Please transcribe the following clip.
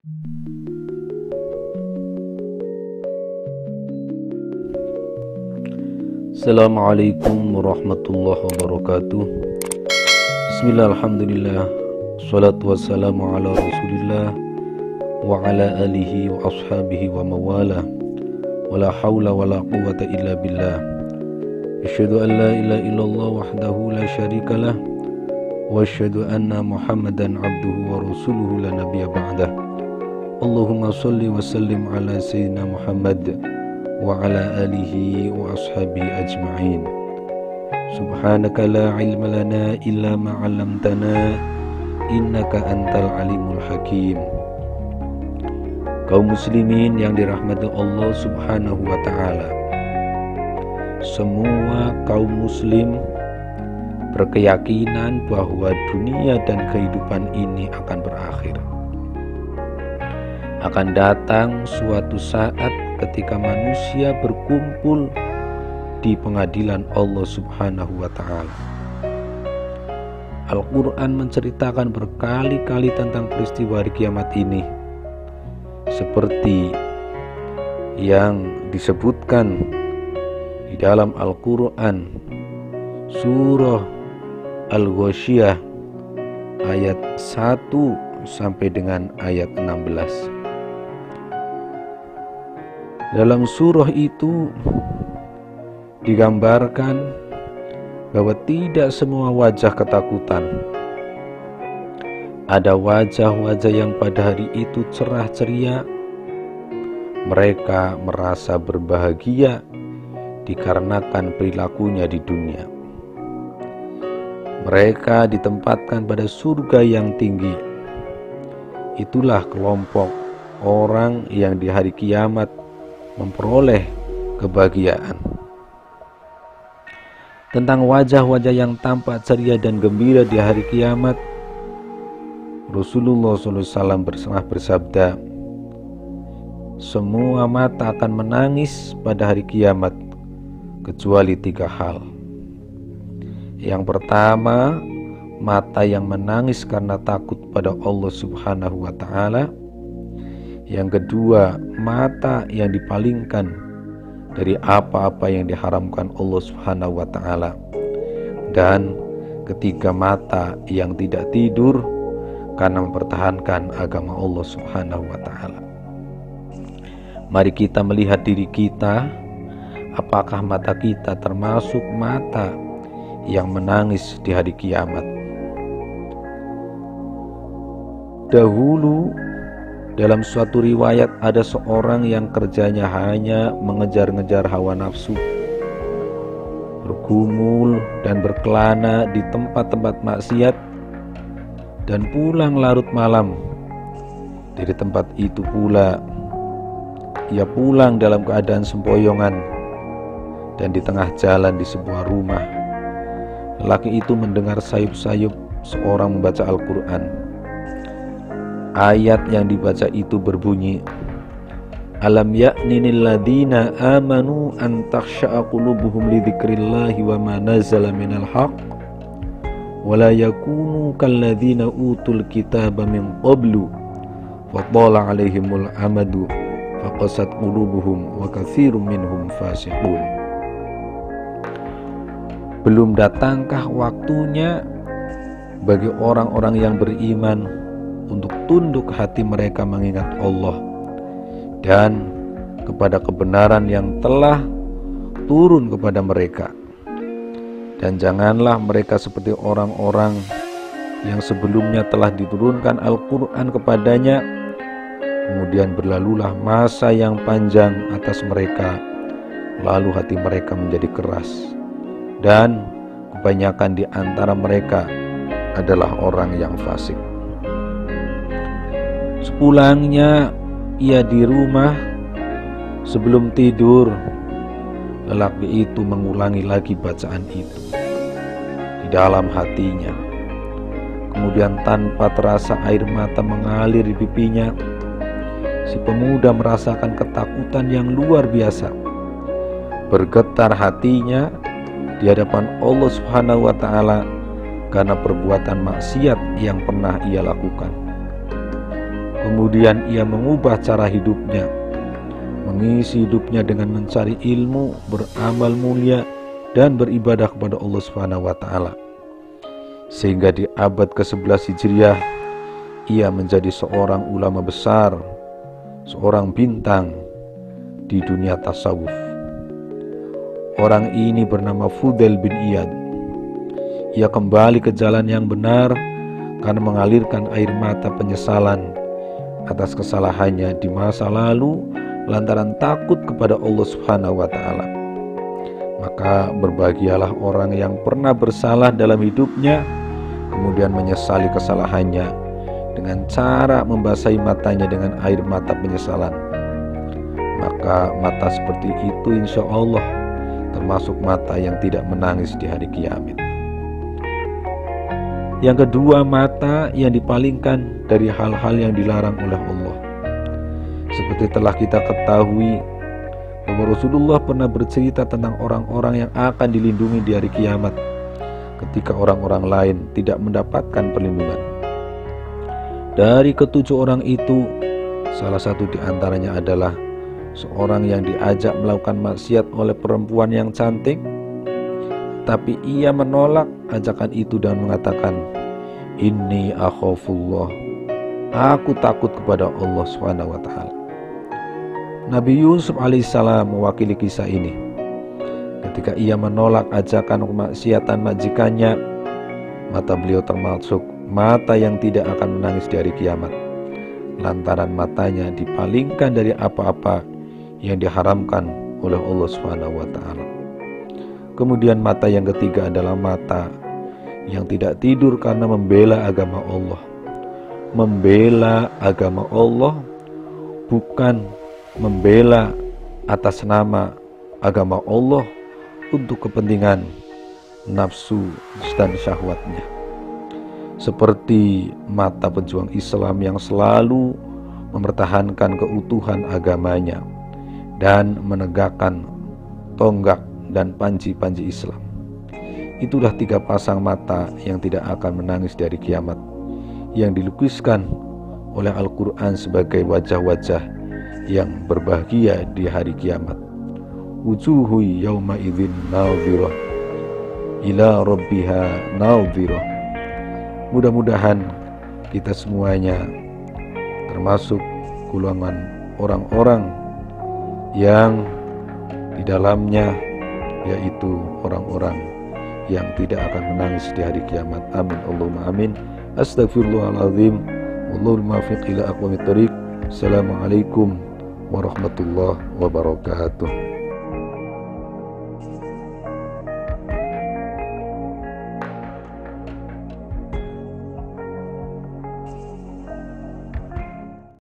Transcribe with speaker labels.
Speaker 1: Assalamualaikum warahmatullahi wabarakatuh. Bismillah, alhamdulillah, salatu wassalamu ala rasulillah wa ala alihi wa ashabihi wa mawala, wa la hawla wa la quwwata illa billah. Asyhadu an la ilaha illallah wahdahu la syarikalah, wa asyhadu anna muhammadan abduhu wa rasuluhu la nabiyya ba'dah. Allahumma salli wa sallim ala sayyidina Muhammad wa ala alihi wa ashabihi ajma'in. Subhanaka la ilma lana illa ma 'allamtana innaka antal alimul hakim. Kaum muslimin yang dirahmati Allah Subhanahu wa ta'ala, semua kaum muslim berkeyakinan bahwa dunia dan kehidupan ini akan berakhir. Akan datang suatu saat ketika manusia berkumpul di pengadilan Allah Subhanahu wa ta'ala. Al-Quran menceritakan berkali-kali tentang peristiwa hari kiamat ini, seperti yang disebutkan di dalam Al-Quran surah Al-Ghasyiyah ayat 1 sampai dengan ayat 16. Dalam surah itu digambarkan bahwa tidak semua wajah ketakutan. Ada wajah-wajah yang pada hari itu cerah ceria. Mereka merasa berbahagia dikarenakan perilakunya di dunia. Mereka ditempatkan pada surga yang tinggi. Itulah kelompok orang yang di hari kiamat memperoleh kebahagiaan. Tentang wajah-wajah yang tampak ceria dan gembira di hari kiamat, Rasulullah SAW bersabda, semua mata akan menangis pada hari kiamat kecuali 3 hal. Yang pertama, mata yang menangis karena takut pada Allah Subhanahu wa ta'ala. Yang kedua, mata yang dipalingkan dari apa-apa yang diharamkan Allah Subhanahu wa ta'ala. Dan ketiga, mata yang tidak tidur karena mempertahankan agama Allah Subhanahu wa ta'ala. Mari kita melihat diri kita, apakah mata kita termasuk mata yang menangis di hari kiamat. Dahulu dalam suatu riwayat ada seorang yang kerjanya hanya mengejar-ngejar hawa nafsu, bergumul dan berkelana di tempat-tempat maksiat, dan pulang larut malam. Dari tempat itu pula ia pulang dalam keadaan sempoyongan, dan di tengah jalan di sebuah rumah, lelaki itu mendengar sayup-sayup seorang membaca Al-Quran. Ayat yang dibaca itu berbunyi, Alam ya'ninil ladina amanu an takhsha'a qulubuhum li dzikrillahi wa ma nazala minal haqq wa la yakunu kalladzina utul kitaba min qablu fa tala 'alaihimul amadu fa qasat qulubuhum wa katsirun minhum fasiqun. Belum datangkah waktunya bagi orang-orang yang beriman untuk tunduk hati mereka mengingat Allah dan kepada kebenaran yang telah turun kepada mereka. Dan janganlah mereka seperti orang-orang yang sebelumnya telah diturunkan Al-Quran kepadanya, kemudian berlalulah masa yang panjang atas mereka, lalu hati mereka menjadi keras, dan kebanyakan di antara mereka adalah orang yang fasik. Sepulangnya ia di rumah, sebelum tidur lelaki itu mengulangi lagi bacaan itu di dalam hatinya. Kemudian tanpa terasa air mata mengalir di pipinya. Si pemuda merasakan ketakutan yang luar biasa. Bergetar hatinya di hadapan Allah Subhanahu wa ta'ala karena perbuatan maksiat yang pernah ia lakukan. Kemudian ia mengubah cara hidupnya, mengisi hidupnya dengan mencari ilmu, beramal mulia, dan beribadah kepada Allah Subhanahu wa Ta'ala. Sehingga di abad ke-11 Hijriah ia menjadi seorang ulama besar, seorang bintang di dunia tasawuf. Orang ini bernama Fudail bin Iyad. Ia kembali ke jalan yang benar karena mengalirkan air mata penyesalan atas kesalahannya di masa lalu lantaran takut kepada Allah Subhanahu wa Ta'ala. Maka berbahagialah orang yang pernah bersalah dalam hidupnya kemudian menyesali kesalahannya dengan cara membasahi matanya dengan air mata penyesalan. Maka mata seperti itu insya Allah termasuk mata yang tidak menangis di hari kiamat. Yang kedua, mata yang dipalingkan dari hal-hal yang dilarang oleh Allah. Seperti telah kita ketahui bahwa Rasulullah pernah bercerita tentang orang-orang yang akan dilindungi di hari kiamat ketika orang-orang lain tidak mendapatkan perlindungan. Dari ketujuh orang itu, salah satu di antaranya adalah seorang yang diajak melakukan maksiat oleh perempuan yang cantik, tapi ia menolak ajakan itu dan mengatakan, "Inni akhafullah." Aku takut kepada Allah Subhanahu wa Ta'ala. Nabi Yusuf alaihissalam mewakili kisah ini. Ketika ia menolak ajakan kemaksiatan majikannya, mata beliau termasuk mata yang tidak akan menangis di hari kiamat, lantaran matanya dipalingkan dari apa-apa yang diharamkan oleh Allah Subhanahu wa Ta'ala. Kemudian mata yang ketiga adalah mata yang tidak tidur karena membela agama Allah. Membela agama Allah bukan membela atas nama agama Allah untuk kepentingan nafsu dan syahwatnya. Seperti mata pejuang Islam yang selalu mempertahankan keutuhan agamanya dan menegakkan tonggak dan panji-panji Islam. Itulah tiga pasang mata yang tidak akan menangis dari kiamat, yang dilukiskan oleh Al-Quran sebagai wajah-wajah yang berbahagia di hari kiamat. Wujuhu yawma idzin nadhirah ila rabbiha nadhirah. Mudah-mudahan kita semuanya termasuk golongan orang-orang yang di dalamnya yaitu orang-orang yang tidak akan menangis di hari kiamat. Amin Allahumma amin. Astaghfirullahaladzim. Wallahul muwaffiq ila aqwamit thoriq. Assalamualaikum warahmatullahi wabarakatuh.